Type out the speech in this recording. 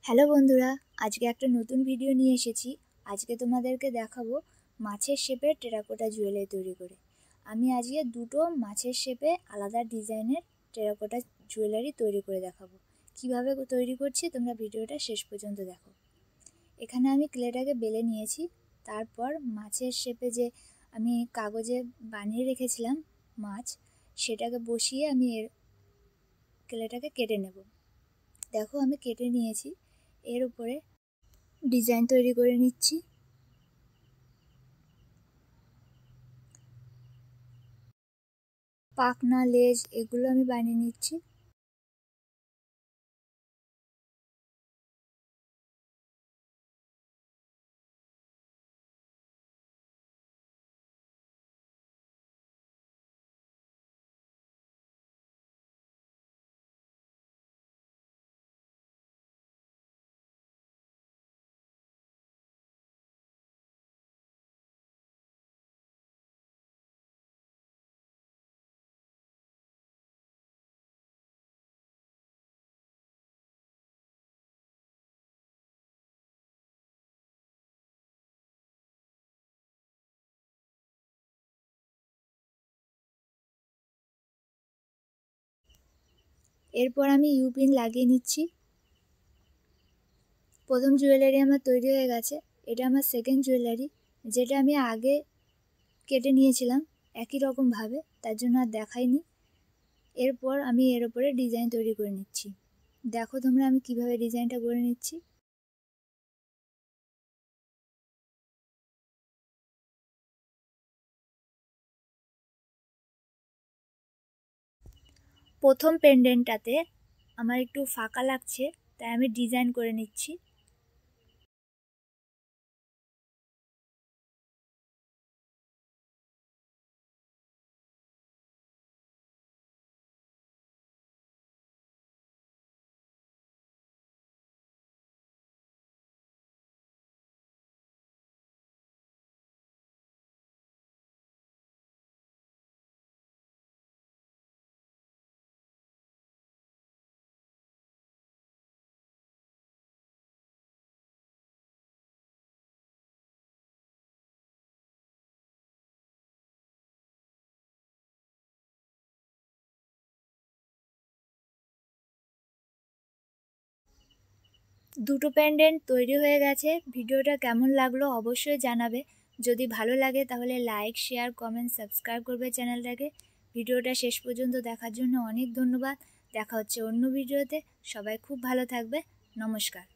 Hello বন্ধুরা, আজকে একটা নতুন ভিডিও নিয়ে এসেছি। আজকে তোমাদেরকে দেখাবো মাছের শেপের টেরাকোটা জুয়েলারি তৈরি করে। আমি আজকে দুটো মাছের শেপে আলাদা ডিজাইনের টেরাকোটা জুয়েলারি তৈরি করে দেখাবো। কিভাবে তৈরি করছি তোমরা ভিডিওটা শেষ পর্যন্ত দেখো। এখানে আমি ক্লেটাকে বেলে নিয়েছি, তারপর মাছের শেপে যে আমি কাগজে বানিয়ে রেখেছিলাম মাছ, সেটাকে বসিয়ে আমি ক্লেটাকে কেটে নেব। দেখো আমি কেটে নিয়েছি, এর উপরে ডিজাইন তৈরি করে নিচ্ছি। পাখনা, লেজ এগুলো আমি বানিয়ে নিচ্ছি। এরপর আমি ইউপিন লাগিয়ে নিচ্ছি। প্রথম জুয়েলারি আমার তৈরি হয়ে গেছে। এটা আমার সেকেন্ড জুয়েলারি, যেটা আমি আগে কেটে নিয়েছিলাম একই রকমভাবে, তার জন্য আর দেখাইনি। এরপর আমি এর উপরে ডিজাইন তৈরি করে নিচ্ছি। দেখো তোমরা আমি কিভাবে ডিজাইনটা করে নিচ্ছি। প্রথম পেন্ডেন্টটাতে আমার একটু ফাঁকা লাগছে, তাই আমি ডিজাইন করে নিচ্ছি। দুটো পেন্ডেন্ট তৈরি হয়ে গেছে। ভিডিওটা কেমন লাগলো অবশ্যই জানাবে। যদি ভালো লাগে তাহলে লাইক, শেয়ার, কমেন্ট, সাবস্ক্রাইব করবে চ্যানেলটাকে। ভিডিওটা শেষ পর্যন্ত দেখার জন্য অনেক ধন্যবাদ। দেখা হচ্ছে অন্য ভিডিওতে। সবাই খুব ভালো থাকবে। নমস্কার।